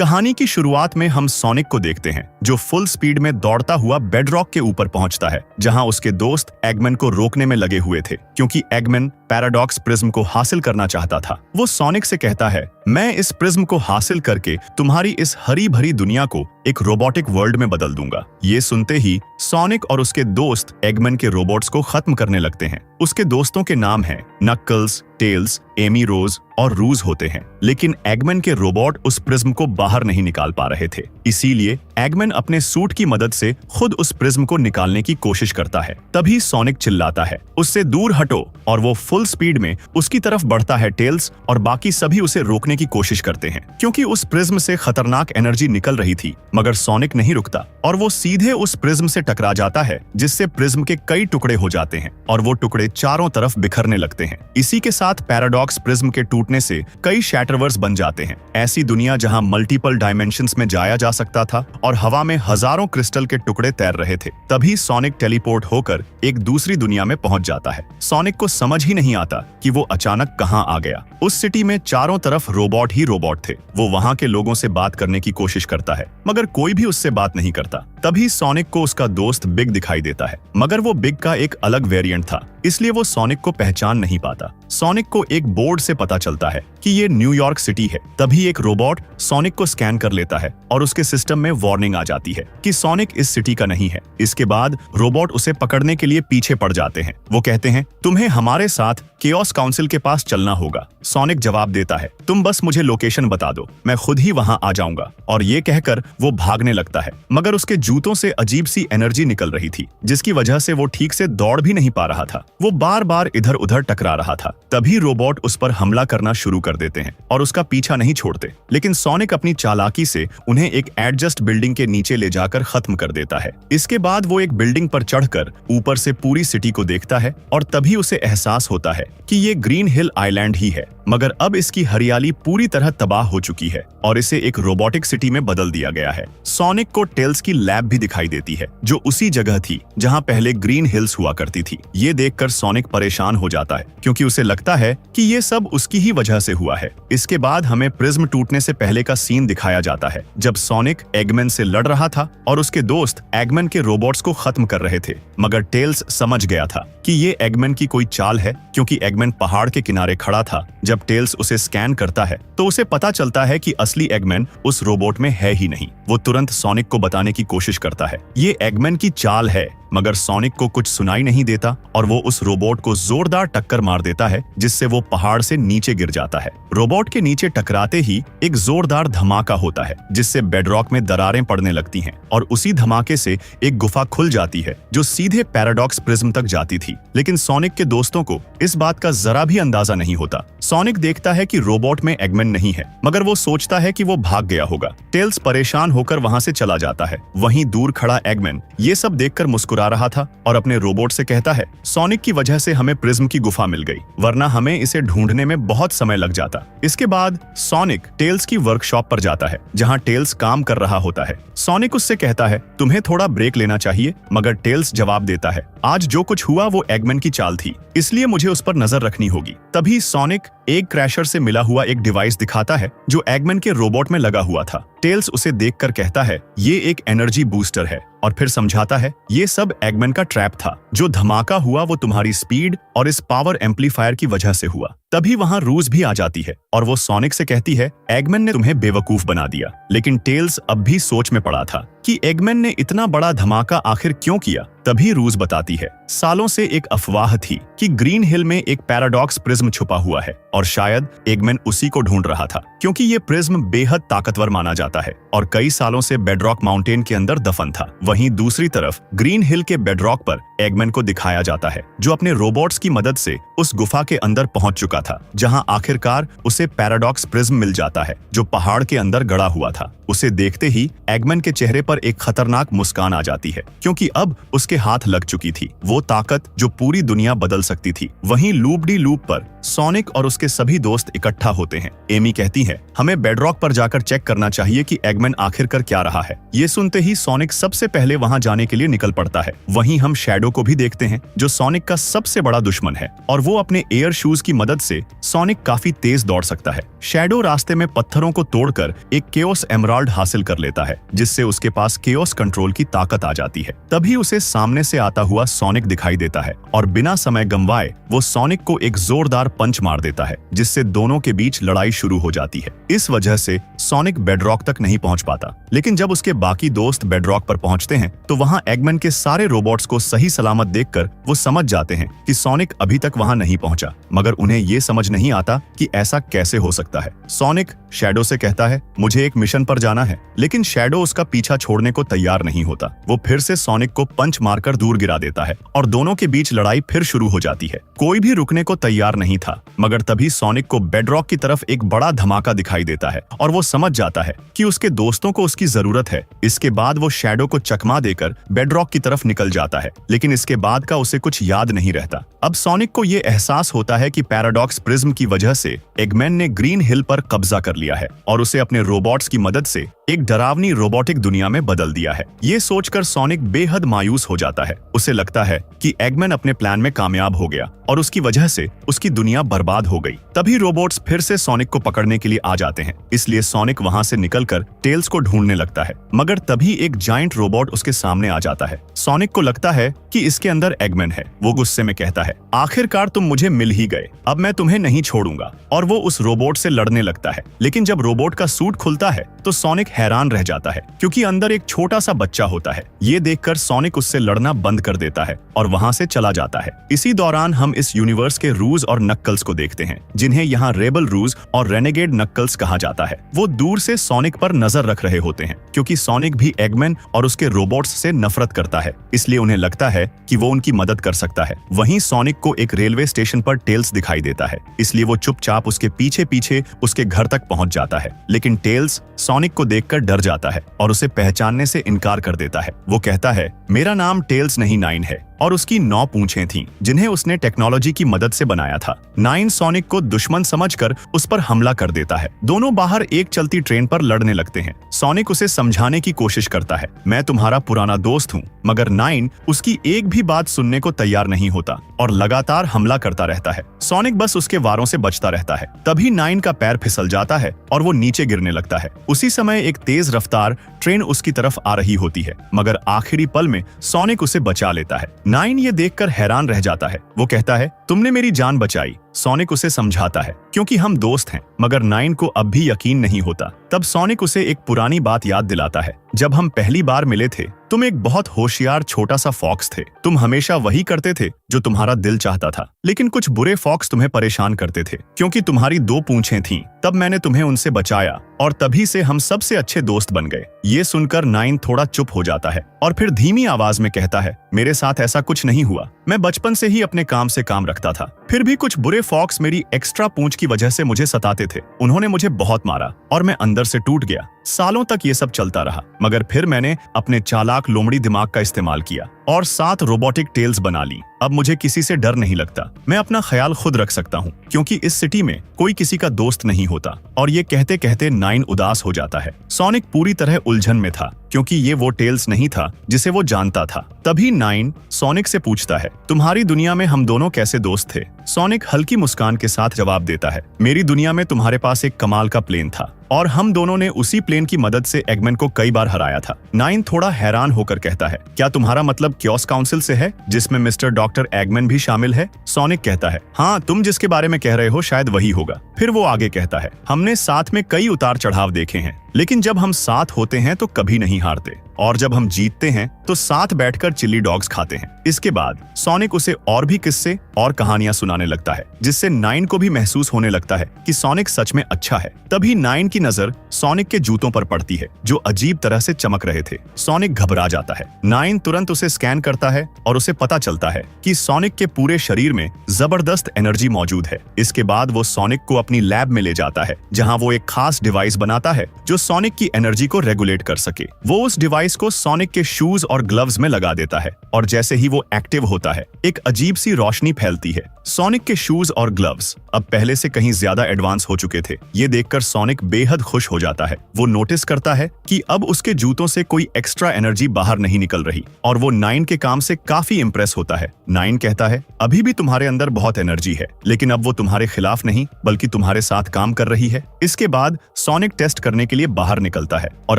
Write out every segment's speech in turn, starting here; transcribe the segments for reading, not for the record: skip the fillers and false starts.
कहानी की शुरुआत में हम सोनिक को देखते हैं जो फुल स्पीड में दौड़ता हुआ बेडरॉक के ऊपर पहुंचता है, जहां उसके दोस्त एगमैन को रोकने में लगे हुए थे क्योंकि एगमैन पैराडॉक्स प्रिज्म को हासिल करना चाहता था। वो सोनिक से कहता है, मैं इस प्रिज्म को हासिल करके तुम्हारी इस हरी भरी दुनिया को एक रोबोटिक वर्ल्ड में बदल दूंगा। ये सुनते ही सोनिक और उसके दोस्त एगमैन के रोबोट्स को खत्म करने लगते हैं। उसके दोस्तों के नाम हैं नक्कल्स, टेल्स, एमी रोज और रूज होते हैं, लेकिन एगमैन के रोबोट उस प्रिज्म को बाहर नहीं निकाल पा रहे थे। इसीलिए एगमैन अपने सूट की मदद से खुद उस प्रिज्म को निकालने की कोशिश करता है। तभी सोनिक चिल्लाता है, उससे दूर हटो, और वो फुल स्पीड में उसकी तरफ बढ़ता है। टेल्स और बाकी सभी उसे रोकने की कोशिश करते हैं क्योंकि उस प्रिज्म से खतरनाक एनर्जी निकल रही थी, मगर सोनिक नहीं रुकता और वो सीधे उस प्रिज्म से टकरा जाता है, जिससे प्रिज्म के कई टुकड़े हो जाते हैं और वो टुकड़े चारों तरफ बिखरने लगते हैं। इसी के साथ पैराडॉक्स प्रिज्म के टूटने से कई शैटरवर्स बन जाते हैं, ऐसी दुनिया जहां मल्टीपल डायमेंशंस में जाया जा सकता था और हवा में हजारों क्रिस्टल के टुकड़े तैर रहे थे। तभी सोनिक टेलीपोर्ट होकर एक दूसरी दुनिया में पहुंच जाता है। सोनिक को समझ ही नहीं आता कि वो अचानक कहां आ गया। उस सिटी में चारों तरफ रोबोट ही रोबोट थे। वो वहां के लोगों से बात करने की कोशिश करता है, मगर कोई भी उससे बात नहीं करता। तभी सोनिक को उसका दोस्त बिग दिखाई देता है, मगर वो बिग का एक अलग वेरिएंट था, इसलिए वो सोनिक को पहचान नहीं पाता। सोनिक को एक बोर्ड से पता चलता है कि ये न्यूयॉर्क सिटी है। तभी एक रोबोट सोनिक को स्कैन कर लेता है और उसके सिस्टम में वार्निंग आ जाती है कि सोनिक इस सिटी का नहीं है। इसके बाद रोबोट उसे पकड़ने के लिए पीछे पड़ जाते हैं। वो कहते हैं, तुम्हें हमारे साथ केओस काउंसिल के पास चलना होगा। सोनिक जवाब देता है, तुम बस मुझे लोकेशन बता दो, मैं खुद ही वहां आ जाऊंगा। और ये कहकर वो भागने लगता है, मगर उसके जूतों से अजीब सी एनर्जी निकल रही थी, जिसकी वजह से वो ठीक से दौड़ भी नहीं पा रहा था। वो बार बार इधर उधर टकरा रहा था। तभी रोबोट उस पर हमला करना शुरू कर देते हैं और उसका पीछा नहीं छोड़ते, लेकिन सोनिक अपनी चालाकी से उन्हें एक एडजस्ट बिल्डिंग के नीचे ले जाकर खत्म कर देता है। इसके बाद वो एक बिल्डिंग पर चढ़कर ऊपर से पूरी सिटी को देखता है और तभी उसे एहसास होता है कि ये ग्रीन हिल आइलैंड ही है, मगर अब इसकी हरियाली पूरी तरह तबाह हो चुकी है और इसे एक रोबोटिक सिटी में बदल दिया गया है। सोनिक को टेल्स की लैब भी दिखाई देती है, जो उसी जगह थी जहां पहले ग्रीन हिल्स हुआ करती थी। ये देखकर सोनिक परेशान हो जाता है क्योंकि उसे लगता है कि ये सब उसकी ही वजह से हुआ है। इसके बाद हमें प्रिज्म टूटने से पहले का सीन दिखाया जाता है, जब सोनिक एगमैन से लड़ रहा था और उसके दोस्त एगमैन के रोबोट्स को खत्म कर रहे थे, मगर टेल्स समझ गया था कि ये एगमैन की कोई चाल है, क्योंकि एगमैन पहाड़ के किनारे खड़ा था। जब टेल्स उसे स्कैन करता है तो उसे पता चलता है कि असली एगमैन उस रोबोट में है ही नहीं। वो तुरंत सोनिक को बताने की कोशिश करता है, ये एगमैन की चाल है, मगर सोनिक को कुछ सुनाई नहीं देता और वो उस रोबोट को जोरदार टक्कर मार देता है, जिससे वो पहाड़ से नीचे गिर जाता है। रोबोट के नीचे टकराते ही एक जोरदार धमाका होता है, जिससे बेडरॉक में दरारें पड़ने लगती हैं और उसी धमाके से एक गुफा खुल जाती है जो सीधे पैराडॉक्स प्रिज्म तक जाती थी। लेकिन सोनिक के दोस्तों को इस बात का जरा भी अंदाजा नहीं होता। सोनिक देखता है कि रोबोट में एगमैन नहीं है, मगर वो सोचता है कि वो भाग गया होगा। टेल्स परेशान होकर वहां से चला जाता है। वहीं दूर खड़ा एगमैन ये सब देखकर मुस्कुरा रहा था और अपने रोबोट से कहता है, सोनिक की वजह से हमें प्रिज्म की गुफा मिल गई, वरना हमें इसे ढूंढने में बहुत समय लग जाता। इसके बाद सोनिक टेल्स की वर्कशॉप पर जाता है, जहां टेल्स काम कर रहा होता है। सोनिक उससे कहता है, तुम्हें थोड़ा ब्रेक लेना चाहिए, मगर टेल्स जवाब देता है, आज जो कुछ हुआ वो एगमैन की चाल थी, इसलिए मुझे उस पर नजर रखनी होगी। तभी सोनिक एक क्रैशर से मिला हुआ एक डिवाइस दिखाता है जो एगमैन के रोबोट में लगा हुआ था। टेल्स उसे देखकर कहता है, ये एक एनर्जी बूस्टर है, और फिर समझाता है, ये सब एगमैन का ट्रैप था। जो धमाका हुआ वो तुम्हारी स्पीड और इस पावर एम्पलीफायर की वजह से हुआ। तभी वहां रूज भी आ जाती है और वो सोनिक से कहती है, एगमैन ने तुम्हें बेवकूफ बना दिया। लेकिन टेल्स अब भी सोच में पड़ा था कि एगमैन ने इतना बड़ा धमाका आखिर क्यों किया। तभी रूज बताती है, सालों से एक अफवाह थी कि ग्रीन हिल में एक पैराडॉक्स प्रिज्म छुपा हुआ है और शायद एगमैन उसी को ढूंढ रहा था, क्योंकि ये प्रिज्म बेहद ताकतवर माना जाता है और कई सालों से बेडरॉक माउंटेन के अंदर दफन था। वहीं दूसरी तरफ ग्रीन हिल के बेडरॉक पर एगमैन को दिखाया जाता है, जो अपने रोबोट्स की मदद से उस गुफा के अंदर पहुंच चुका था, जहां आखिरकार उसे पैराडॉक्स प्रिज्म मिल जाता है जो पहाड़ के अंदर गड़ा हुआ था। उसे देखते ही एगमैन के चेहरे पर एक खतरनाक मुस्कान आ जाती है, क्योंकि अब उसके हाथ लग चुकी थी वो ताकत जो पूरी दुनिया बदल सकती थी। वहीं लूप डी लूप पर सोनिक और उसके सभी दोस्त इकट्ठा होते हैं। एमी कहती है, हमें बेडरॉक पर जाकर चेक करना चाहिए कि एगमैन आखिर कर क्या रहा है। ये सुनते ही सोनिक सबसे पहले वहां जाने के लिए निकल पड़ता है। वहीं हम शैडो को भी देखते हैं, जो सोनिक का सबसे बड़ा दुश्मन है, और वो अपने एयर शूज की मदद से सोनिक काफी तेज दौड़ सकता है। शैडो रास्ते में पत्थरों को तोड़कर एक केओस एमराल्ड हासिल कर लेता है, जिससे उसके पास केओस कंट्रोल की ताकत आ जाती है। तभी उसे सामने से आता हुआ सोनिक दिखाई देता है और बिना समय गंवाए वो सोनिक को एक जोरदार पंच मार देता है, जिससे दोनों के बीच लड़ाई शुरू हो जाती है। इस वजह से सोनिक बेडरॉक तक नहीं पहुंच पाता, लेकिन जब उसके बाकी दोस्त बेडरॉक पर पहुंचते हैं तो वहां एगमैन के सारे रोबोट्स को सही सलामत देखकर वो समझ जाते हैं कि सोनिक अभी तक वहां नहीं पहुंचा, मगर उन्हें ये समझ नहीं आता कि ऐसा कैसे हो सकता है। सोनिक शैडो से कहता है, मुझे एक मिशन पर जाना है, लेकिन शैडो उसका पीछा छोड़ने को तैयार नहीं होता। वो फिर से सोनिक को पंच मारकर दूर गिरा देता है और दोनों के बीच लड़ाई फिर शुरू हो जाती है। कोई भी रुकने को तैयार नहीं था, मगर तभी सोनिक को बेडरॉक की तरफ एक बड़ा धमाका दिखाई देता है और वो समझ जाता है कि उसके दोस्तों को उसकी जरूरत है। इसके बाद वो शैडो को चकमा देकर बेडरॉक की तरफ निकल जाता है, लेकिन इसके बाद का उसे कुछ याद नहीं रहता। अब सोनिक को ये एहसास होता है कि पैराडॉक्स प्रिज्म की वजह से एगमैन ने ग्रीन हिल पर कब्जा कर लिया है और उसे अपने रोबोट्स की मदद से एक डरावनी रोबोटिक दुनिया में बदल दिया है। ये सोचकर सोनिक बेहद मायूस हो जाता है। उसे लगता है कि एगमैन अपने प्लान में कामयाब हो गया और उसकी वजह से उसकी दुनिया बर्बाद हो गई। तभी रोबोट्स फिर से सोनिक को पकड़ने के लिए आ जाते हैं, इसलिए सोनिक वहां से निकलकर टेल्स को ढूंढने लगता है, मगर तभी एक जायंट रोबोट उसके सामने आ जाता है। सोनिक को लगता है कि इसके अंदर एगमैन है। वो गुस्से में कहता है, आखिरकार तुम मुझे मिल ही गए, अब मैं तुम्हें नहीं छोड़ूंगा, और वो उस रोबोट से लड़ने लगता है। लेकिन जब रोबोट का सूट खुलता है तो सोनिक हैरान रह जाता है, क्योंकि अंदर एक छोटा सा बच्चा होता है। ये देखकर सोनिक उससे लड़ना बंद कर देता है और वहां से चला जाता है। इसी दौरान हम इस यूनिवर्स के रूज और नक्कल्स को देखते हैं, जिन्हें यहाँ रेबल रूज और रेनेगेड नक्कल्स कहा जाता है। वो दूर से सोनिक पर नजर रख रहे होते हैं, क्योंकि सोनिक भी एगमैन और उसके रोबोट्स से नफरत करता है, इसलिए उन्हें लगता है कि वो उनकी मदद कर सकता है। वहीं सोनिक को एक रेलवे स्टेशन पर टेल्स दिखाई देता है, इसलिए वो चुपचाप उसके पीछे पीछे उसके घर तक पहुंच जाता है। लेकिन टेल्स सोनिक को देखकर डर जाता है और उसे पहचानने से इनकार कर देता है। वो कहता है, मेरा नाम टेल्स नहीं 9 है, और उसकी 9 पूंछें थीं, जिन्हें उसने टेक्नोलॉजी की मदद से बनाया था। 9 सोनिक को दुश्मन समझकर उस पर हमला कर देता है। दोनों बाहर एक चलती ट्रेन पर लड़ने लगते हैं। सोनिक उसे समझाने की कोशिश करता है, मैं तुम्हारा पुराना दोस्त हूँ, मगर 9 उसकी एक भी बात सुनने को तैयार नहीं होता और लगातार हमला करता रहता है। सोनिक बस उसके वारों से बचता रहता है। तभी 9 का पैर फिसल जाता है और वो नीचे गिरने लगता है। उसी समय एक तेज रफ्तार ट्रेन उसकी तरफ आ रही होती है, मगर आखिरी पल में सोनिक उसे बचा लेता है। 9 ये देखकर हैरान रह जाता है। वो कहता है, तुमने मेरी जान बचाई। सोनिक उसे समझाता है, क्योंकि हम दोस्त हैं, मगर 9 को अब भी यकीन नहीं होता। तब सोनिक उसे एक पुरानी बात याद दिलाता है, जब हम पहली बार मिले थे तुम एक बहुत होशियार छोटा सा फॉक्स थे। तुम हमेशा वही करते थे जो तुम्हारा दिल चाहता था, लेकिन कुछ बुरे फॉक्स तुम्हें परेशान करते थे, क्योंकि तुम्हारी 2 पूंछें थीं। तब मैंने तुम्हें उनसे बचाया और तभी से हम सबसे अच्छे दोस्त बन गए। ये सुनकर 9 थोड़ा चुप हो जाता है और फिर धीमी आवाज में कहता है, मेरे साथ ऐसा कुछ नहीं हुआ। मैं बचपन से ही अपने काम से काम रखता था, फिर भी कुछ बुरे फॉक्स मेरी एक्स्ट्रा पूंछ की वजह से मुझे सताते थे। उन्होंने मुझे बहुत मारा और मैं अंदर से टूट गया। सालों तक ये सब चलता रहा, मगर फिर मैंने अपने चालाक लोमड़ी दिमाग का इस्तेमाल किया और 7 रोबोटिक टेल्स बना ली। अब मुझे किसी से डर नहीं लगता। मैं अपना ख्याल खुद रख सकता हूँ, क्योंकि इस सिटी में कोई किसी का दोस्त नहीं होता। और ये कहते कहते 9 उदास हो जाता है। सोनिक पूरी तरह उलझन में था, क्योंकि ये वो टेल्स नहीं था जिसे वो जानता था। तभी 9 सोनिक से पूछता है, तुम्हारी दुनिया में हम दोनों कैसे दोस्त थे? सोनिक हल्की मुस्कान के साथ जवाब देता है, मेरी दुनिया में तुम्हारे पास एक कमाल का प्लेन था और हम दोनों ने उसी प्लेन की मदद से एगमैन को कई बार हराया था। 9 थोड़ा हैरान होकर कहता है, क्या तुम्हारा मतलब क्योस काउंसिल से है, जिसमें मिस्टर डॉक्टर एगमैन भी शामिल है? सोनिक कहता है, हाँ, तुम जिसके बारे में कह रहे हो शायद वही होगा। फिर वो आगे कहता है, हमने साथ में कई उतार चढ़ाव देखे हैं, लेकिन जब हम साथ होते हैं तो कभी नहीं हारते, और जब हम जीतते हैं तो साथ बैठकर चिल्ली डॉग्स खाते हैं। इसके बाद सोनिक उसे और भी किस्से और कहानियां सुनाने लगता है, जिससे 9 को भी महसूस होने लगता है कि सोनिक सच में अच्छा है। तभी 9 की नजर सोनिक के जूतों पर पड़ती है, जो अजीब तरह से चमक रहे थे। सोनिक घबरा जाता है। 9 तुरंत उसे स्कैन करता है और उसे पता चलता है कि सोनिक के पूरे शरीर में जबरदस्त एनर्जी मौजूद है। इसके बाद वो सोनिक को अपनी लैब में ले जाता है, जहाँ वो एक खास डिवाइस बनाता है जो सोनिक की एनर्जी को रेगुलेट कर सके। वो उस डिवाइस को सोनिक के शूज और ग्लव्स में लगा देता है और जैसे ही वो एक्टिव होता है एक अजीब सी रोशनी फैलती है। सोनिक के शूज और ग्लव्स अब पहले से कहीं ज्यादा एडवांस हो चुके थे। ये देखकर सोनिक बेहद खुश हो जाता है। वो नोटिस करता है कि अब उसके जूतों से कोई एक्स्ट्रा एनर्जी बाहर नहीं निकल रही और वो 9 के काम से काफी इंप्रेस होता है। 9 कहता है, अभी भी तुम्हारे अंदर बहुत एनर्जी है, लेकिन अब वो तुम्हारे खिलाफ नहीं बल्कि तुम्हारे साथ काम कर रही है। इसके बाद सोनिक टेस्ट करने के लिए बाहर निकलता है और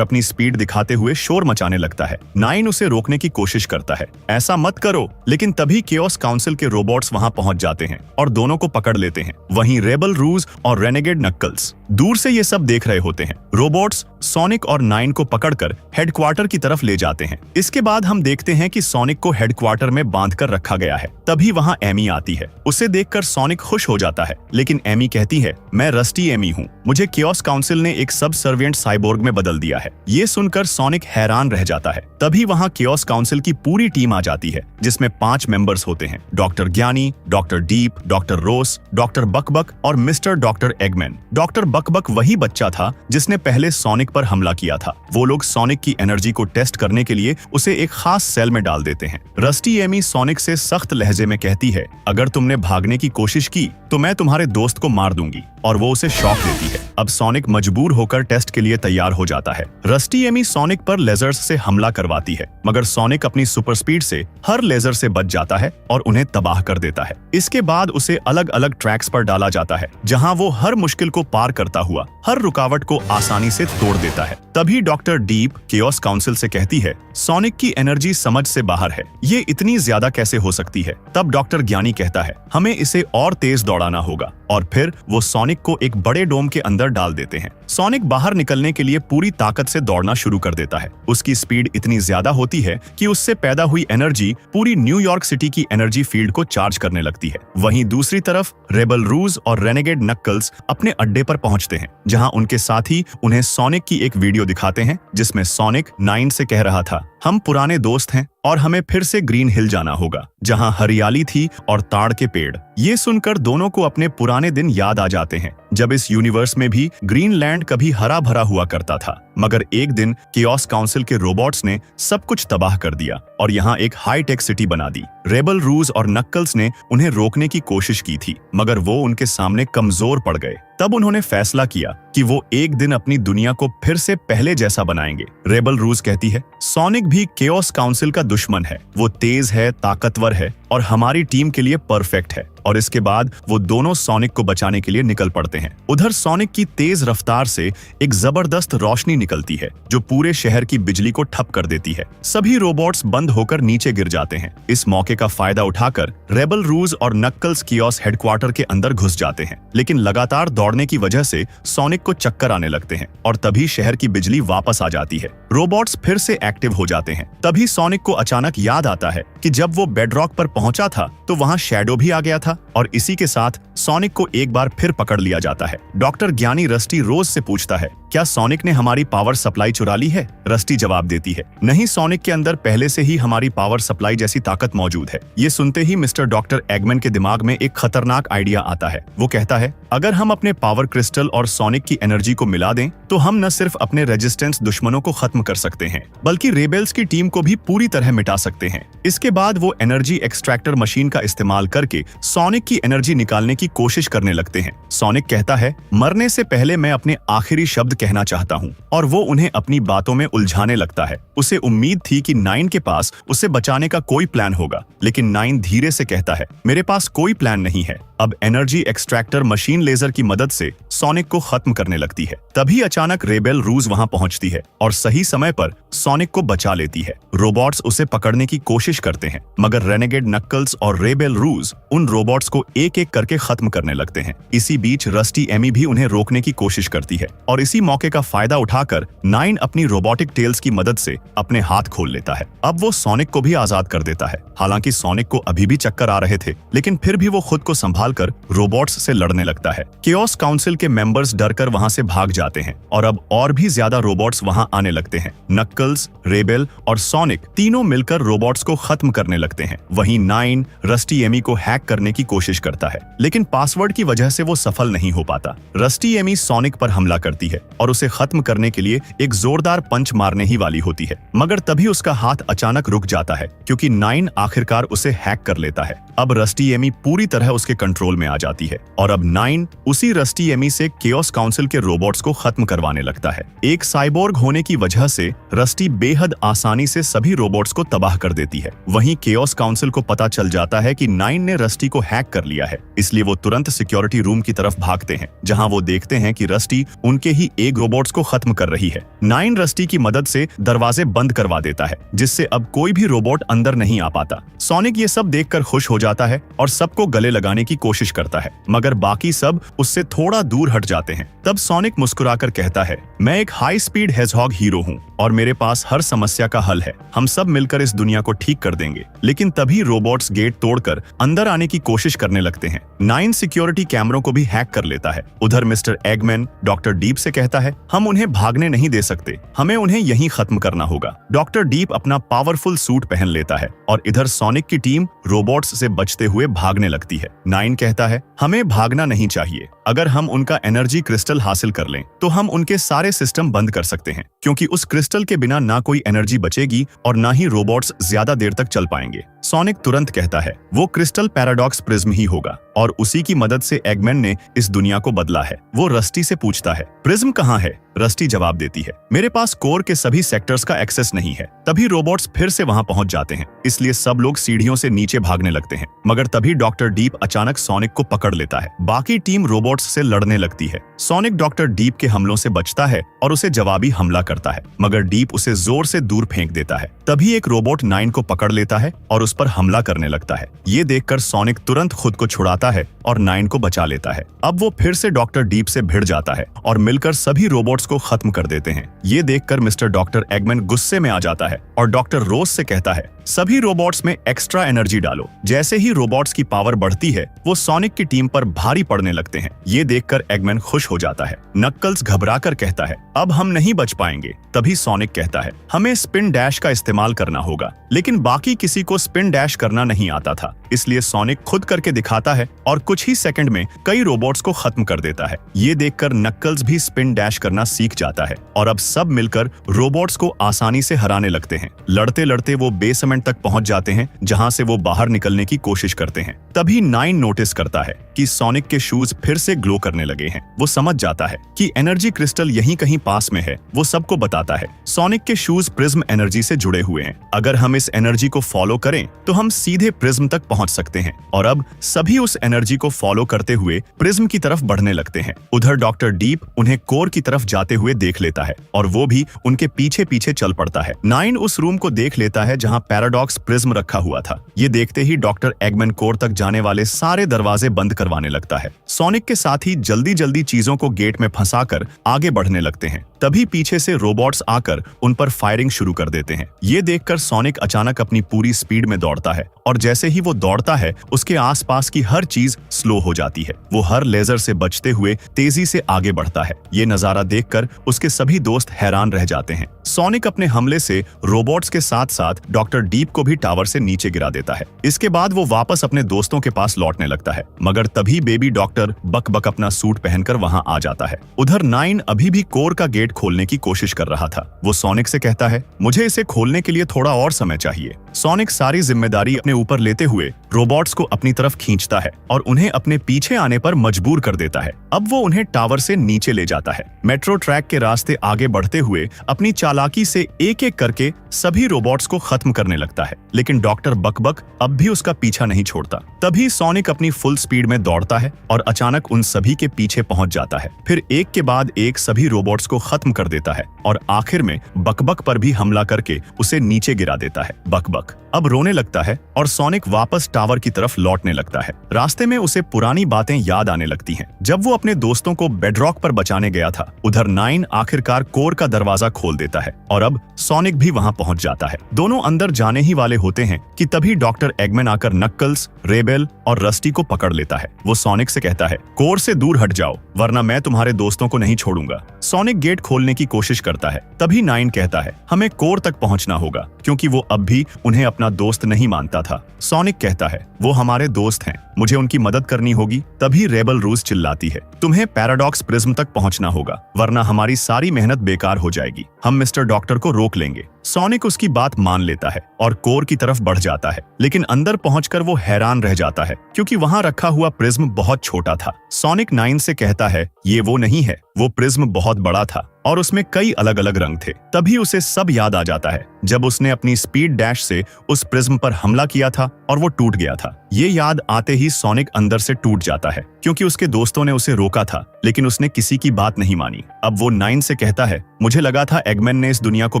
अपनी स्पीड दिखाते हुए शोर मचाने लगता है। 9 उसे रोकने की कोशिश करता है, ऐसा मत करो, लेकिन तभी केओस काउंसिल के रोबोट्स वहां पहुंच जाते हैं और दोनों को पकड़ लेते हैं। वहीं रेबल रूज और रेनेगेड नक्कल्स दूर से ये सब देख रहे होते हैं। रोबोट्स सोनिक और 9 को पकड़कर हेडक्वार्टर की तरफ ले जाते हैं। इसके बाद हम देखते हैं कि सोनिक को हेडक्वार्टर में बांधकर रखा गया है। तभी वहां एमी आती है। उसे देखकर सोनिक खुश हो जाता है, लेकिन एमी कहती है, मैं रस्टी एमी हूँ, मुझे केओस काउंसिल ने एक सब सर्विएंट साइबोर्ग में बदल दिया है। ये सुनकर सोनिक हैरान रह जाता है। तभी वहां केओस काउंसिल की पूरी टीम आ जाती है, जिसमें 5 मेंबर्स होते हैं, डॉक्टर ज्ञानी, डॉक्टर डीप, डॉक्टर रोस, डॉक्टर बकबक और मिस्टर डॉक्टर एगमैन। डॉक्टर बकबक वही बच्चा था जिसने पहले सोनिक पर हमला किया था। वो लोग सोनिक की एनर्जी को टेस्ट करने के लिए उसे एक खास सेल में डाल देते हैं। रस्टी एमी सोनिक से सख्त लहजे में कहती है, अगर तुमने भागने की कोशिश की तो मैं तुम्हारे दोस्त को मार दूंगी, और वो उसे शॉक देती है। अब सोनिक मजबूर होकर टेस्ट के लिए तैयार हो जाता है। रस्टी एमी सोनिक पर लेजर्स से हमला करवाती है, मगर सोनिक अपनी सुपर स्पीड से हर लेजर से बच जाता है और उन्हें तबाह कर देता है। इसके बाद उसे अलग अलग ट्रैक्स पर डाला जाता है, जहां वो हर मुश्किल को पार करता हुआ हर रुकावट को आसानी से तोड़ देता है। तभी डॉक्टर डीप केओस काउंसिल से कहती है, सोनिक की एनर्जी समझ से बाहर है, ये इतनी ज्यादा कैसे हो सकती है। तब डॉक्टर ज्ञानी कहता है, हमें इसे और तेज दौड़ाना होगा, और फिर वो सोनिक को एक बड़े डोम के अंदर डाल देते हैं। सोनिक बाहर निकलने के लिए पूरी ताकत से दौड़ना शुरू कर देता है। उसकी स्पीड इतनी ज्यादा होती है कि उससे पैदा हुई एनर्जी पूरी न्यूयॉर्क सिटी की एनर्जी फील्ड को चार्ज करने लगती है। वहीं दूसरी तरफ रेबल रूज और रेनेगेड नक्कल्स अपने अड्डे पर पहुंचते हैं, जहां उनके साथी उन्हें सोनिक की एक वीडियो दिखाते हैं, जिसमें सोनिक 9 से कह रहा था, हम पुराने दोस्त हैं और हमें फिर से ग्रीन हिल जाना होगा, जहां हरियाली थी और ताड़ के पेड़। ये सुनकर दोनों को अपने पुराने दिन याद आ जाते हैं, जब इस यूनिवर्स में भी ग्रीनलैंड कभी हरा भरा हुआ करता था। मगर एक दिन केओस काउंसिल के रोबोट्स ने सब कुछ तबाह कर दिया और यहाँ एक हाई टेक सिटी बना दी। रेबल रूज और नक्कल्स ने उन्हें रोकने की कोशिश की थी, मगर वो उनके सामने कमजोर पड़ गए। तब उन्होंने फैसला किया कि वो एक दिन अपनी दुनिया को फिर से पहले जैसा बनाएंगे। रेबल रूज कहती है, सोनिक भी केओस काउंसिल का दुश्मन है, वो तेज है, ताकतवर है और हमारी टीम के लिए परफेक्ट है। और इसके बाद वो दोनों सोनिक को बचाने के लिए निकल पड़ते हैं। उधर सोनिक की तेज रफ्तार से एक जबरदस्त रोशनी निकलती है, जो पूरे शहर की बिजली को ठप कर देती है। सभी रोबोट्स बंद होकर नीचे गिर जाते हैं। इस मौके का फायदा उठाकर रेबल रूज और नक्कल्स केओस हेडक्वार्टर के अंदर घुस जाते हैं, लेकिन लगातार दौड़ने की वजह से सोनिक को चक्कर आने लगते हैं और तभी शहर की बिजली वापस आ जाती है। रोबोट्स फिर से एक्टिव हो जाते हैं। तभी सोनिक को अचानक याद आता है कि जब वो बेडरॉक पर पहुंचा था तो वहां शैडो भी आ गया था, और इसी के साथ सोनिक को एक बार फिर पकड़ लिया जाता है। डॉक्टर ज्ञानी रस्टी रोज से पूछता है, क्या सोनिक ने हमारी पावर सप्लाई चुरा ली है? रस्टी जवाब देती है, नहीं, सोनिक के अंदर पहले से ही हमारी पावर सप्लाई जैसी ताकत मौजूद है। ये सुनते ही मिस्टर डॉक्टर एगमैन के दिमाग में एक खतरनाक आइडिया आता है। वो कहता है, अगर हम अपने पावर क्रिस्टल और सोनिक की एनर्जी को मिला दें तो हम न सिर्फ अपने रेजिस्टेंस दुश्मनों को खत्म कर सकते हैं, बल्कि रेबेल्स की टीम को भी पूरी तरह मिटा सकते हैं। इसके बाद वो एनर्जी एक्सट्रैक्टर मशीन का इस्तेमाल करके सोनिक की एनर्जी निकालने की कोशिश करने लगते हैं। सोनिक कहता है, मरने से पहले मैं अपने आखिरी शब्द कहना चाहता हूँ, और वो उन्हें अपनी बातों में उलझाने लगता है। उसे उम्मीद थी कि 9 के पास उसे बचाने का कोई प्लान होगा, लेकिन 9 धीरे से कहता है, मेरे पास कोई प्लान नहीं है। अब एनर्जी एक्सट्रैक्टर मशीन लेजर की मदद से सोनिक को खत्म करने लगती है। तभी अचानक रेबेल रूज वहां पहुंचती है और सही समय पर सोनिक को बचा लेती है। रोबोट्स उसे पकड़ने की कोशिश करते हैं, मगर रेनेगेड नक्कल्स और रेबेल रूज उन रोबोट्स को एक एक करके खत्म करने लगते हैं। इसी बीच रस्टी एमी भी उन्हें रोकने की कोशिश करती है, और इसी मौके का फायदा उठाकर 9 अपनी रोबोटिक टेल्स की मदद से अपने हाथ खोल लेता है। अब वो सोनिक को भी आजाद कर देता है। हालांकि सोनिक को अभी भी चक्कर आ रहे थे, लेकिन फिर भी वो खुद को संभालकर रोबोट्स से लड़ने लगता है। केओस काउंसिल के मेंबर्स डरकर वहां से भाग जाते हैं और अब और भी ज्यादा रोबोट्स वहां आने लगते हैं। नक्कल्स, रेबेल और सोनिक तीनों मिलकर रोबोट्स को खत्म करने लगते हैं। वहीं नाइन रस्टी एमी को हैक करने की कोशिश करता है, लेकिन पासवर्ड की वजह से वो सफल नहीं हो पाता। रस्टी एमी सोनिक पर हमला करती है और उसे खत्म करने के लिए एक जोरदार पंच मारने ही वाली होती है, मगर तभी उसका हाथ अचानक रुक जाता है क्योंकि नाइन आखिरकार उसे हैक कर लेता है। अब रस्टी एमी पूरी तरह उसके कंट्रोल में आ जाती है और अब नाइन उसी रस्टी एमी से केओस काउंसिल के रोबोट्स को खत्म करवाने लगता है। एक साइबोर्ग होने की वजह से रस्टी बेहद आसानी से सभी रोबोट्स को तबाह कर देती है। वहीं केओस काउंसिल को पता चल जाता है कि नाइन ने रस्टी को हैक कर लिया है, इसलिए वो तुरंत सिक्योरिटी रूम की तरफ भागते हैं, जहां वो देखते हैं कि रस्टी उनके ही एक रोबोट्स को खत्म कर रही है। नाइन रस्टी की मदद से दरवाजे बंद करवा देता है, जिससे अब कोई भी रोबोट अंदर नहीं आ पाता। सोनिक ये सब देखकर खुश हो जाता है और सबको गले लगाने की कोशिश करता है, मगर बाकी सब उससे थोड़ा दूर हट जाते हैं। तब सोनिक मुस्कुराकर कहता है, मैं एक हाई स्पीड हेजहॉग हीरो हूँ और मेरे पास हर समस्या का हल है। हम सब मिलकर इस दुनिया को ठीक कर देंगे। लेकिन तभी रोबोट्स गेट तोड़कर अंदर आने की कोशिश करने लगते हैं। नाइन सिक्योरिटी कैमरों को भी हैक कर लेता है। उधर मिस्टर एगमैन डॉक्टर डीप से कहता है, हम उन्हें भागने नहीं दे सकते, हमें उन्हें यहीं खत्म करना होगा। डॉक्टर डीप अपना पावरफुल सूट पहन लेता है और इधर सोनिक की टीम रोबोट्स से बचते हुए भागने लगती है। नाइन कहता है, हमें भागना नहीं चाहिए। अगर हम उनका एनर्जी क्रिस्टल हासिल कर लें तो हम उनके सारे सिस्टम बंद कर सकते हैं, क्योंकि उस क्रिस्टल के बिना ना कोई एनर्जी बचेगी और ना ही रोबोट्स ज्यादा देर तक चल पाएंगे। सोनिक तुरंत कहता है, वो क्रिस्टल पैराडॉक्स प्रिज्म ही होगा और उसी की मदद से एगमैन ने इस दुनिया को बदला है। वो रस्टी से पूछता है, प्रिज्म कहाँ है? रस्टी जवाब देती है, मेरे पास कोर के सभी सेक्टर्स का एक्सेस नहीं है। तभी रोबोट्स फिर से वहां पहुंच जाते हैं, इसलिए सब लोग सीढ़ियों से नीचे भागने लगते हैं, मगर तभी डॉक्टर डीप अचानक सोनिक को पकड़ लेता है। बाकी टीम रोबोट्स से लड़ने लगती है। सोनिक डॉक्टर डीप के हमलों से बचता है और उसे जवाबी हमला करता है, मगर डीप उसे जोर से दूर फेंक देता है। तभी एक रोबोट नाइन को पकड़ लेता है और उस पर हमला करने लगता है। ये देखकर सोनिक तुरंत खुद को छुड़ाता है और नाइन को बचा लेता है। अब वो फिर से डॉक्टर डीप से भिड़ जाता है और मिलकर सभी रोबोट्स को खत्म कर देते हैं। ये देखकर मिस्टर डॉक्टर एगमैन गुस्से में आ जाता है और डॉक्टर रोज से कहता है, सभी रोबोट्स में एक्स्ट्रा एनर्जी डालो। जैसे ही रोबोट्स की पावर बढ़ती है, वो सोनिक की टीम पर भारी पड़ने लगते हैं। ये देखकर एगमैन खुश हो जाता है। नक्कल्स घबराकर कहता है, अब हम नहीं बच पाएंगे। तभी सोनिक कहता है, हमें स्पिन डैश का इस्तेमाल करना होगा, लेकिन बाकी किसी को स्पिन डैश करना नहीं आता था, इसलिए सोनिक खुद करके दिखाता है और कुछ ही सेकंड में कई रोबोट्स को खत्म कर देता है। ये देखकर नक्कल्स भी स्पिन डैश करना सीख जाता है और अब सब मिलकर रोबोट्स को आसानी से हराने लगते हैं। लड़ते लड़ते वो बेसमेंट तक पहुंच जाते हैं, जहां से वो बाहर निकलने की कोशिश करते हैं। तभी नाइन नोटिस करता है कि सोनिक के शूज फिर से ग्लो करने लगे हैं। वो समझ जाता है कि एनर्जी क्रिस्टल यहीं कहीं पास में है। वो सबको बताता है, सोनिक के शूज प्रिज्म एनर्जी से जुड़े हुए हैं। अगर हम इस एनर्जी को फॉलो करें तो हम सीधे प्रिज्म तक पहुंच सकते हैं। और अब सभी उस एनर्जी को फॉलो करते हुए प्रिज्म की तरफ बढ़ने लगते हैं। उधर डॉक्टर डीप उन्हें कोर की तरफ जाते हुए देख लेता है और वो भी उनके पीछे पीछे चल पड़ता है। नाइन उस रूम को देख लेता है जहां पैराडॉक्स प्रिज्म रखा हुआ था। ये देखते ही डॉक्टर एगमैन कोर तक जाने वाले सारे दरवाजे बंद करवाने लगता है। सोनिक के साथ ही जल्दी जल्दी चीजों को गेट में फंसाकर आगे बढ़ने लगते हैं। तभी पीछे से रोबोट्स आकर उन पर फायरिंग शुरू कर देते हैं। ये देखकर सोनिक अचानक अपनी पूरी स्पीड में दौड़ता है और जैसे ही वो दौड़ता है, उसके आसपास की हर चीज स्लो हो जाती है। वो हर लेजर से बचते हुए तेजी से आगे बढ़ता है। ये नजारा देखकर उसके सभी दोस्त हैरान रह जाते हैं। सोनिक अपने हमले से रोबोट्स के साथ साथ डॉक्टर डीप को भी टावर से नीचे गिरा देता है। इसके बाद वो वापस अपने दोस्तों के पास लौटने लगता है, मगर तभी बेबी डॉक्टर बक बक अपना सूट पहनकर वहां आ जाता है। उधर नाइन अभी भी कोर का गेट खोलने की कोशिश कर रहा था। वो सोनिक से कहता है, मुझे इसे खोलने के लिए थोड़ा और समय चाहिए। सोनिक सारी जिम्मेदारी अपने ऊपर लेते हुए रोबोट्स को अपनी तरफ खींचता है और उन्हें अपने पीछे आने पर मजबूर कर देता है। अब वो उन्हें टावर से नीचे ले जाता है। मेट्रो ट्रैक के रास्ते आगे बढ़ते हुए अपनी चालाकी से एक एक करके सभी रोबोट्स को खत्म करने लगता है, लेकिन डॉक्टर बकबक अब भी उसका पीछा नहीं छोड़ता। तभी सोनिक अपनी फुल स्पीड में दौड़ता है और अचानक उन सभी के पीछे पहुंच जाता है। फिर एक के बाद एक सभी रोबोट्स को खत्म कर देता है और आखिर में बकबक पर भी हमला करके उसे नीचे गिरा देता है। बकबक अब रोने लगता है और सोनिक वापस टावर की तरफ लौटने लगता है। रास्ते में उसे पुरानी बातें याद आने लगती हैं, जब वो अपने दोस्तों को बेडरॉक पर बचाने गया था। उधर नाइन आखिरकार कोर का दरवाजा खोल देता है और अब सोनिक भी वहां पहुंच जाता है। दोनों अंदर जाने ही वाले होते हैं कि तभी डॉक्टर एगमैन आकर नक्कल्स, रेबेल और रस्टी को पकड़ लेता है। वो सोनिक से कहता है, कोर से दूर हट जाओ वरना मैं तुम्हारे दोस्तों को नहीं छोड़ूंगा। सोनिक गेट खोलने की कोशिश करता है। तभी नाइन कहता है, हमें कोर तक पहुंचना होगा क्योंकि वो अब भी उन्हें अपना दोस्त नहीं मानता था। सोनिक कहता है, वो हमारे दोस्त हैं, मुझे उनकी मदद करनी होगी। तभी रेबल रूज चिल्लाती है, तुम्हें पैराडॉक्स प्रिज्म तक पहुंचना होगा वरना हमारी सारी मेहनत बेकार हो जाएगी। हम मिस्टर डॉक्टर को रोक लेंगे। सोनिक उसकी बात मान लेता है और कोर की तरफ बढ़ जाता है, लेकिन अंदर पहुंचकर वो हैरान रह जाता है क्योंकि वहां रखा हुआ प्रिज्म बहुत छोटा था। सोनिक नाइन से कहता है, ये वो नहीं है, वो प्रिज्म बहुत बड़ा था और उसमें कई अलग अलग रंग थे। तभी उसे सब याद आ जाता है जब उसने अपनी स्पीड डैश से उस प्रिज्म पर हमला किया था और वो टूट गया था। ये याद आते ही सोनिक अंदर से टूट जाता है क्योंकि उसके दोस्तों ने उसे रोका था, लेकिन उसने किसी की बात नहीं मानी। अब वो नाइन से कहता है, मुझे लगा था एगमैन ने इस दुनिया को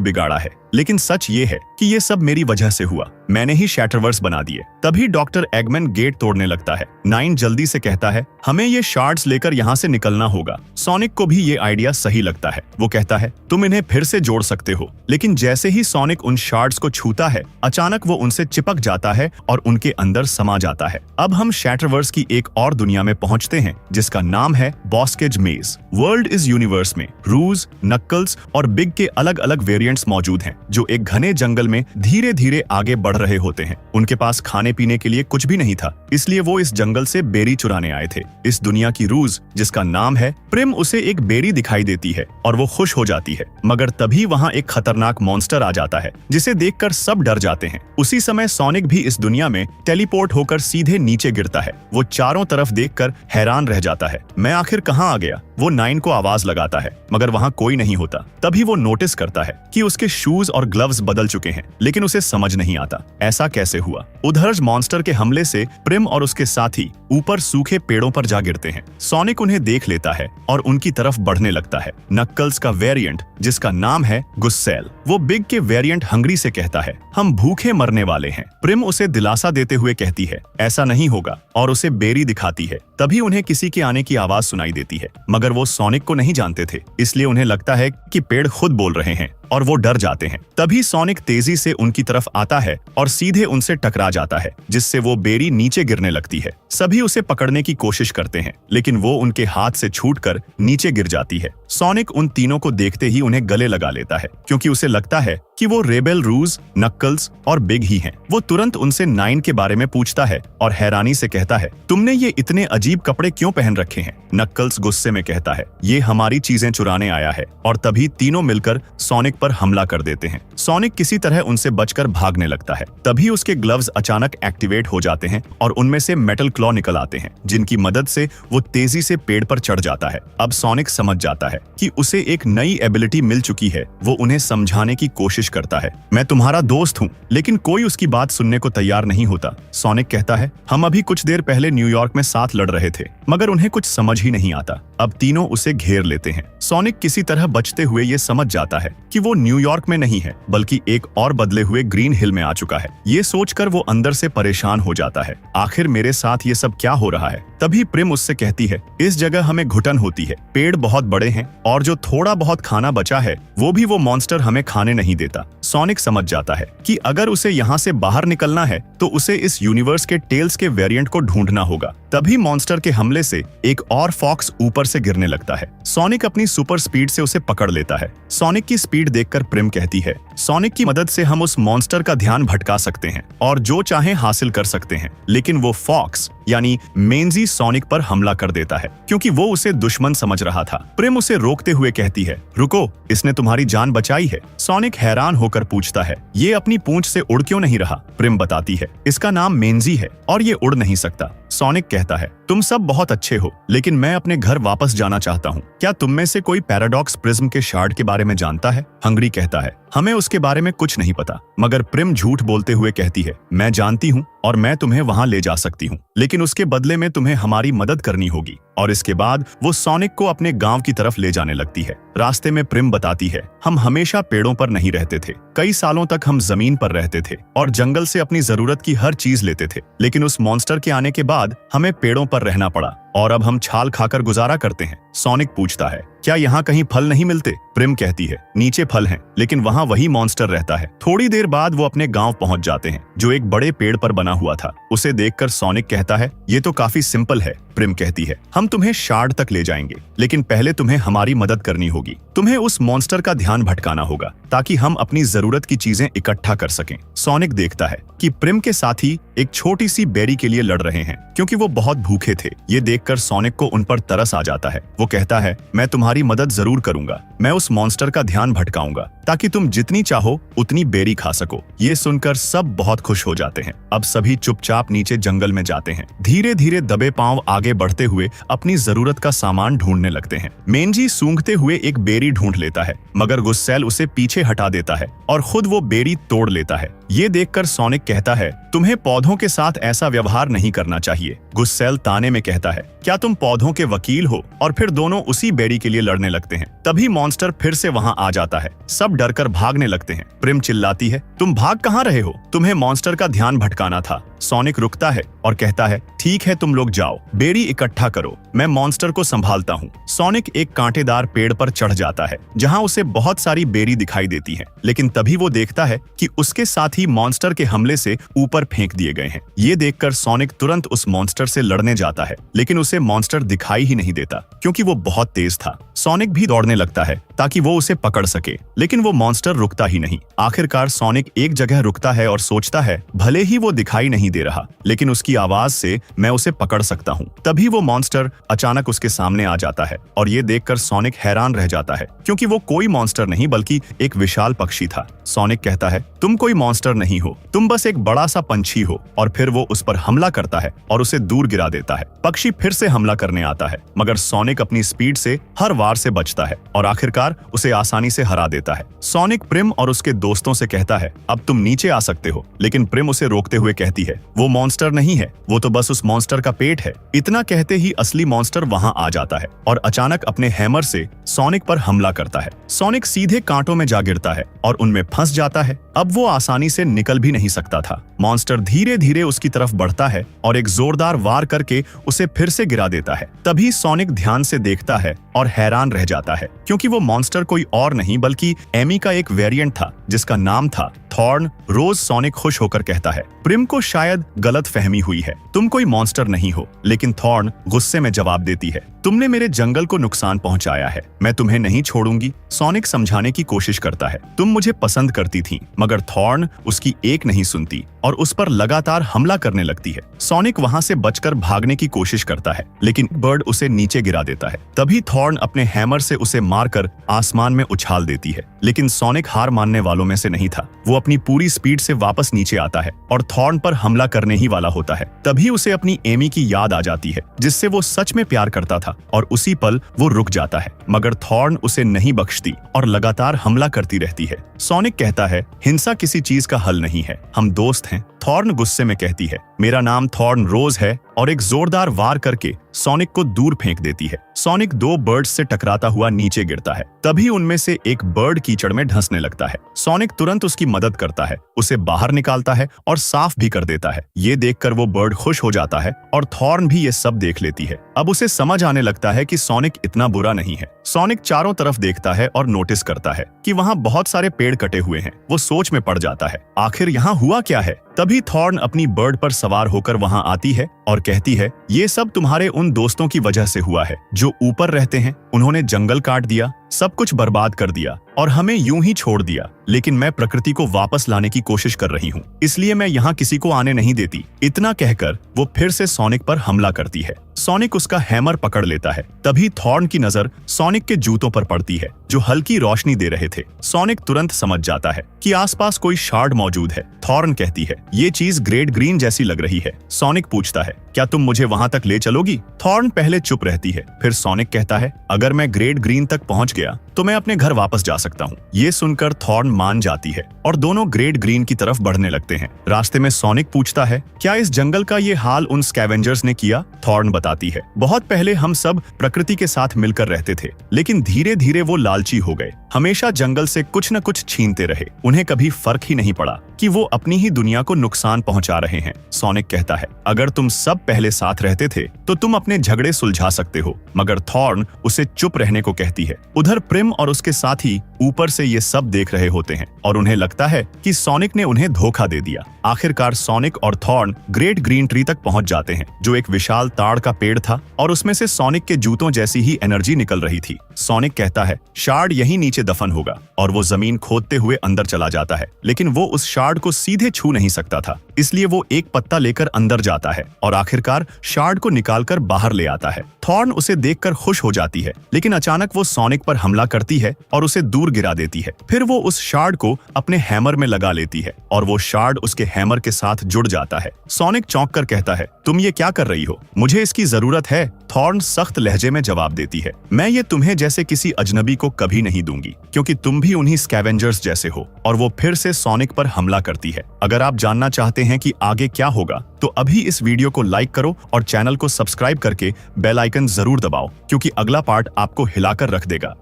बिगाड़ा है, लेकिन सच ये है कि ये सब मेरी वजह से हुआ, मैंने ही शैटरवर्स बना दिए। तभी डॉक्टर एगमैन गेट तोड़ने लगता है। नाइन जल्दी से कहता है, हमें ये शार्ड्स लेकर यहाँ से निकलना होगा। सोनिक को भी ये आइडिया सही लगता है। वो कहता है, तुम इन्हें फिर से जोड़ सकते हो। लेकिन जैसे ही सोनिक उन शार्ड्स को छूता है, अचानक वो उनसे चिपक जाता है और उनके अंदर समा जाता है। अब हम शैटरवर्स की एक और दुनिया में पहुंचते हैं जिसका नाम है बॉस्केज मेज। वर्ल्ड इज यूनिवर्स में रूज, नक्कल्स और बिग के अलग अलग वेरिएंट्स मौजूद हैं जो एक घने जंगल में धीरे धीरे आगे बढ़ रहे होते हैं। उनके पास खाने पीने के लिए कुछ भी नहीं था, इसलिए वो इस जंगल से बेरी चुराने आए थे। इस दुनिया की रूज, जिसका नाम है प्रिम, उसे एक बेरी दिखाई देती है और वो खुश हो जाती है। मगर तभी वहाँ एक खतरनाक मॉन्स्टर आ जाता है जिसे देखकर सब डर जाते हैं। उसी समय सोनिक भी इस दुनिया में टेलीपोर्ट होकर सीधे नीचे गिरता है। वो चारों तरफ देखकर हैरान रह जाता है, मैं आखिर कहाँ आ गया। वो नाइन को आवाज लगाता है मगर वहाँ कोई नहीं होता। तभी वो नोटिस करता है कि उसके शूज और ग्लव्स बदल चुके हैं, लेकिन उसे समझ नहीं आता ऐसा कैसे हुआ। उधर मॉन्स्टर के हमले से प्रिम और उसके साथी ऊपर सूखे पेड़ों पर जा गिरते हैं। सोनिक उन्हें देख लेता है और उनकी तरफ बढ़ने लगता है। नक्कल्स का वेरिएंट, जिसका नाम है गुस्सेल, वो बिग के वेरिएंट हंग्री से कहता है, हम भूखे मरने वाले हैं। प्रिम उसे दिलासा देते हुए कहती है, ऐसा नहीं होगा, और उसे बेरी दिखाती है। तभी उन्हें किसी के आने की आवाज सुनाई देती है, मगर वो सोनिक को नहीं जानते थे, इसलिए उन्हें लगता है कि पेड़ खुद बोल रहे हैं और वो डर जाते हैं। तभी सोनिक तेजी से उनकी तरफ आता है और सीधे उनसे टकरा जाता है, जिससे वो बेरी नीचे गिरने लगती है। सभी उसे पकड़ने की कोशिश करते हैं, लेकिन वो उनके हाथ से छूटकर नीचे गिर जाती है। सोनिक उन तीनों को देखते ही उन्हें गले लगा लेता है क्योंकि उसे लगता है कि वो रेबेल, रूज, नक्कल्स और बिग ही हैं। वो तुरंत उनसे नाइन के बारे में पूछता है और हैरानी से कहता है, तुमने ये इतने अजीब कपड़े क्यों पहन रखे हैं? नक्कल्स गुस्से में कहता है, ये हमारी चीजें चुराने आया है, और तभी तीनों मिलकर सोनिक पर हमला कर देते हैं। सोनिक किसी तरह उनसे बचकर भागने लगता है। तभी उसके ग्लव्स अचानक एक्टिवेट हो जाते हैं और उनमें से मेटल क्लॉ निकल आते हैं, जिनकी मदद से वो तेजी से पेड़ पर चढ़ जाता है। अब सोनिक समझ जाता है कि उसे एक नई एबिलिटी मिल चुकी है। वो उन्हें समझाने की कोशिश करता है, मैं तुम्हारा दोस्त हूँ, लेकिन कोई उसकी बात सुनने को तैयार नहीं होता। सोनिक कहता है, हम अभी कुछ देर पहले न्यूयॉर्क में साथ लड़ रहे थे, मगर उन्हें कुछ समझ ही नहीं आता। अब तीनों उसे घेर लेते हैं। सोनिक किसी तरह बचते हुए ये समझ जाता है कि वो न्यूयॉर्क में नहीं है, बल्कि एक और बदले हुए ग्रीन हिल में आ चुका है। ये सोचकर वो अंदर से परेशान हो जाता है, आखिर मेरे साथ ये सब क्या हो रहा है। तभी प्रिम उससे कहती है, इस जगह हमें घुटन होती है, पेड़ बहुत बड़े हैं और जो थोड़ा बहुत खाना बचा है वो भी वो मॉन्स्टर हमें खाने नहीं देता। सोनिक समझ जाता है कि अगर उसे यहाँ से बाहर निकलना है तो उसे इस यूनिवर्स के टेल्स के वेरिएंट को ढूंढना होगा। तभी मॉन्स्टर के हमले से एक और फॉक्स ऊपर से गिरने लगता है। सोनिक अपनी सुपर स्पीड से उसे पकड़ लेता है। सोनिक की स्पीड देखकर प्रिम कहती है, सोनिक की मदद से हम उस मॉन्स्टर का ध्यान भटका सकते हैं और जो चाहे हासिल कर सकते हैं। लेकिन वो फॉक्स यानी मेंजी सोनिक पर हमला कर देता है क्योंकि वो उसे दुश्मन समझ रहा था। प्रिम उसे रोकते हुए कहती है, रुको, इसने तुम्हारी जान बचाई है। सोनिक हैरान होकर पूछता है, ये अपनी पूंछ से उड़ क्यों नहीं रहा? प्रिम बताती है, इसका नाम मेंजी है और ये उड़ नहीं सकता। सोनिक कहता है, तुम सब बहुत अच्छे हो, लेकिन मैं अपने घर वापस जाना चाहता हूँ। क्या तुम में से कोई पैराडॉक्स प्रिज्म के शार्ड के बारे में जानता है? हंग्री कहता है, हमें उसके बारे में कुछ नहीं पता। मगर प्रिम झूठ बोलते हुए कहती है, मैं जानती हूँ और मैं तुम्हें वहां ले जा सकती हूँ, लेकिन उसके बदले में तुम्हें हमारी मदद करनी होगी। और इसके बाद वो सोनिक को अपने गांव की तरफ ले जाने लगती है। रास्ते में प्रिम बताती है, हम हमेशा पेड़ों पर नहीं रहते थे, कई सालों तक हम जमीन पर रहते थे और जंगल से अपनी जरूरत की हर चीज लेते थे, लेकिन उस मॉन्स्टर के आने के बाद हमें पेड़ों पर रहना पड़ा और अब हम छाल खाकर गुजारा करते हैं। सोनिक पूछता है, क्या यहाँ कहीं फल नहीं मिलते? प्रिम कहती है, नीचे फल हैं, लेकिन वहाँ वही मॉन्स्टर रहता है। थोड़ी देर बाद वो अपने गांव पहुंच जाते हैं, जो एक बड़े पेड़ पर बना हुआ था। उसे देखकर सोनिक कहता है, ये तो काफी सिंपल है। प्रिम कहती है, हम तुम्हें शार्ड तक ले जाएंगे, लेकिन पहले तुम्हें हमारी मदद करनी होगी। तुम्हें उस मॉन्स्टर का ध्यान भटकाना होगा, ताकि हम अपनी जरूरत की चीजें इकट्ठा कर सकें। सोनिक देखता है कि प्रिम के साथी एक छोटी सी बेरी के लिए लड़ रहे हैं, क्योंकि वो बहुत भूखे थे। ये देखकर सोनिक को उन पर तरस आ जाता है। वो कहता है, मैं तुम्हारी मदद जरूर करूंगा। मैं उस मॉन्स्टर का ध्यान भटकाऊंगा, ताकि तुम जितनी चाहो उतनी बेरी खा सको। ये सुनकर सब बहुत खुश हो जाते हैं। अब सभी चुपचाप नीचे जंगल में जाते हैं। धीरे धीरे दबे पांव आगे बढ़ते हुए अपनी जरूरत का सामान ढूंढने लगते हैं। मेंजी सूंघते हुए एक बेरी ढूंढ लेता है, मगर गुस्सैल उसे पीछे हटा देता है और खुद वो बेरी तोड़ लेता है। ये देखकर सोनिक कहता है, तुम्हें पौधों के साथ ऐसा व्यवहार नहीं करना चाहिए। गुस्सैल ताने में कहता है, क्या तुम पौधों के वकील हो? और फिर दोनों उसी बेरी के लिए लड़ने लगते हैं। तभी मॉन्स्टर फिर से वहां आ जाता है। सब डरकर भागने लगते हैं। प्रिम चिल्लाती है, तुम भाग कहाँ रहे हो? तुम्हें मॉन्स्टर का ध्यान भटकाना था। सोनिक रुकता है और कहता है, ठीक है, तुम लोग जाओ, बेरी इकट्ठा करो, मैं मॉन्स्टर को संभालता हूँ। सोनिक एक कांटेदार पेड़ पर चढ़ जाता है, जहाँ उसे बहुत सारी बेरी दिखाई देती हैं। लेकिन तभी वो देखता है कि उसके साथी मॉन्स्टर के हमले से ऊपर फेंक दिए गए हैं। ये देखकर सोनिक तुरंत उस मॉन्स्टर से लड़ने जाता है, लेकिन उसे मॉन्स्टर दिखाई ही नहीं देता, क्योंकि वो बहुत तेज था। सोनिक भी दौड़ने लगता है ताकि वो उसे पकड़ सके, लेकिन वो मॉन्स्टर रुकता ही नहीं। आखिरकार सोनिक एक जगह रुकता है और सोचता है, भले ही वो दिखाई नहीं दे रहा, लेकिन उसकी आवाज से मैं उसे पकड़ सकता हूँ। तभी वो मॉन्स्टर अचानक उसके सामने आ जाता है और ये देखकर सोनिक हैरान रह जाता है, क्योंकि वो कोई मॉन्स्टर नहीं बल्कि एक विशाल पक्षी था। सोनिक कहता है, तुम कोई मॉन्स्टर नहीं हो, तुम बस एक बड़ा सा पंछी हो। और फिर वो उस पर हमला करता है और उसे दूर गिरा देता है। पक्षी फिर से हमला करने आता है, मगर सोनिक अपनी स्पीड से हर वार से बचता है और आखिरकार उसे आसानी से हरा देता है। सोनिक प्रिम और उसके दोस्तों से कहता है, अब तुम नीचे आ सकते हो, लेकिन प्रिम उसे रोकते हुए कहती है, वो मॉन्स्टर नहीं है, वो तो बस उस मॉन्स्टर का पेट है। इतना कहते ही असली मॉन्स्टर वहां आ जाता है और अचानक अपने हैमर से सोनिक पर हमला करता है। सोनिक सीधे कांटों में जा गिरता है और उनमें फंस जाता है। अब वो आसानी से निकल भी नहीं सकता था। मॉन्स्टर धीरे धीरे उसकी तरफ बढ़ता है और एक जोरदार वार करके उसे फिर से गिरा देता है। तभी सोनिक ध्यान से देखता है और हैरान रह जाता है, क्योंकि वो मॉन्स्टर कोई और नहीं बल्कि एमी का एक वेरिएंट था, जिसका नाम था थॉर्न रोज। सोनिक खुश होकर कहता है, प्रिम को शायद गलत फहमी हुई है, तुम कोई मॉन्स्टर नहीं हो। लेकिन थॉर्न गुस्से में जवाब देती है, तुमने मेरे जंगल को नुकसान पहुंचाया है, मैं तुम्हें नहीं छोड़ूंगी। सोनिक समझाने की कोशिश करता है, तुम मुझे पसंद करती थी, मगर थॉर्न उसकी एक नहीं सुनती और उस पर लगातार हमला करने लगती है। सोनिक वहां से बचकर भागने की कोशिश करता है, लेकिन बर्ड उसे नीचे गिरा देता है। तभी थॉर्न अपने हैमर से उसे मारकर आसमान में उछाल देती है, लेकिन सोनिक हार मानने वालों में से नहीं था। वो अपनी पूरी स्पीड से वापस नीचे आता है और थॉर्न पर हमला करने ही वाला होता है। तभी उसे अपनी एमी की याद आ जाती है, जिससे वो सच में प्यार करता था, और उसी पल वो रुक जाता है। मगर थॉर्न उसे नहीं बख्शती और लगातार हमला करती रहती है। सोनिक कहता है, हिंसा किसी चीज का हल नहीं है, हम दोस्त हैं। थॉर्न गुस्से में कहती है, मेरा नाम थॉर्न रोज है, और एक जोरदार वार करके सोनिक को दूर फेंक देती है। सोनिक दो बर्ड्स से टकराता हुआ नीचे गिरता है। तभी उनमें से एक बर्ड कीचड़ में धंसने लगता है। सोनिक तुरंत उसकी मदद करता है, उसे बाहर निकालता है और साफ भी कर देता है। ये देखकर वो बर्ड खुश हो जाता है और थॉर्न भी ये सब देख लेती है। अब उसे समझ आने लगता है कि सोनिक इतना बुरा नहीं है। सोनिक चारों तरफ देखता है और नोटिस करता है कि वहाँ बहुत सारे पेड़ कटे हुए हैं। वो सोच में पड़ जाता है, आखिर यहाँ हुआ क्या है। तभी थॉर्न अपनी बर्ड पर सवार होकर वहां आती है और कहती है, ये सब तुम्हारे उन दोस्तों की वजह से हुआ है जो ऊपर रहते हैं। उन्होंने जंगल काट दिया, सब कुछ बर्बाद कर दिया और हमें यूं ही छोड़ दिया। लेकिन मैं प्रकृति को वापस लाने की कोशिश कर रही हूँ, इसलिए मैं यहाँ किसी को आने नहीं देती। इतना कहकर वो फिर से सोनिक पर हमला करती है। सोनिक उसका हैमर पकड़ लेता है। तभी थॉर्न की नजर सोनिक के जूतों पर पड़ती है, जो हल्की रोशनी दे रहे थे। सोनिक तुरंत समझ जाता है कि आसपास कोई शार्ड मौजूद है। थॉर्न कहती है, ये चीज ग्रेट ग्रीन जैसी लग रही है। सोनिक पूछता है, क्या तुम मुझे वहां तक ले चलोगी? थॉर्न पहले चुप रहती है, फिर सोनिक कहता है, अगर मैं ग्रेट ग्रीन तक पहुंच गया तो मैं अपने घर वापस जा सकता हूँ। ये सुनकर थॉर्न मान जाती है और दोनों ग्रेट ग्रीन की तरफ बढ़ने लगते हैं। रास्ते में सोनिक पूछता है, क्या इस जंगल का ये हाल उन स्कैवेंजर्स ने किया? थॉर्न बताती है, बहुत पहले हम सब प्रकृति के साथ मिलकर रहते थे, लेकिन धीरे धीरे वो लालची हो गए, हमेशा जंगल से कुछ न कुछ छीनते रहे। उन्हें कभी फर्क ही नहीं पड़ा कि वो अपनी ही दुनिया को नुकसान पहुंचा रहे हैं। सोनिक कहता है, अगर तुम सब पहले साथ रहते थे तो तुम अपने झगड़े सुलझा सकते हो, मगर थॉर्न उसे चुप रहने को कहती है। उधर प्रिम और उसके साथी ऊपर से ये सब देख रहे होते हैं और उन्हें लगता है कि सोनिक ने उन्हें धोखा दे दिया। आखिरकार सोनिक और थॉर्न ग्रेट ग्रीन ट्री तक पहुंच जाते हैं, जो एक विशाल ताड़ का पेड़ था और उसमें से सोनिक के जूतों जैसी ही एनर्जी निकल रही थी। सोनिक कहता है, शार्ड यहीं नीचे दफन होगा, और वो जमीन खोदते हुए अंदर चला जाता है, लेकिन वो उस शार्ड को सीधे छू नहीं सकता था, इसलिए वो एक पत्ता लेकर अंदर जाता है और आखिरकार शार्ड को निकालकर बाहर ले आता है। थॉर्न उसे देखकर खुश हो जाती है, लेकिन अचानक वो सोनिक पर हमला करती है और उसे दूर गिरा देती है। फिर वो उस शार्ड को अपने हैमर में लगा लेती है और वो शार्ड उसके हैमर के साथ जुड़ जाता है। सोनिक चौंक कर कहता है, तुम ये क्या कर रही हो? मुझे इसकी जरूरत है। थॉर्न सख्त लहजे में जवाब देती है, मैं ये तुम्हें जैसे किसी अजनबी को कभी नहीं दूंगी, क्योंकि तुम भी उन्हीं स्कैवेंजर्स जैसे हो। और वो फिर से सोनिक पर हमला करती है। अगर आप जानना चाहते हैं कि आगे क्या होगा तो अभी इस वीडियो को लाइक करो और चैनल को सब्सक्राइब करके बेल आइकन जरूर दबाओ, क्योंकि अगला पार्ट आपको हिलाकर रख देगा।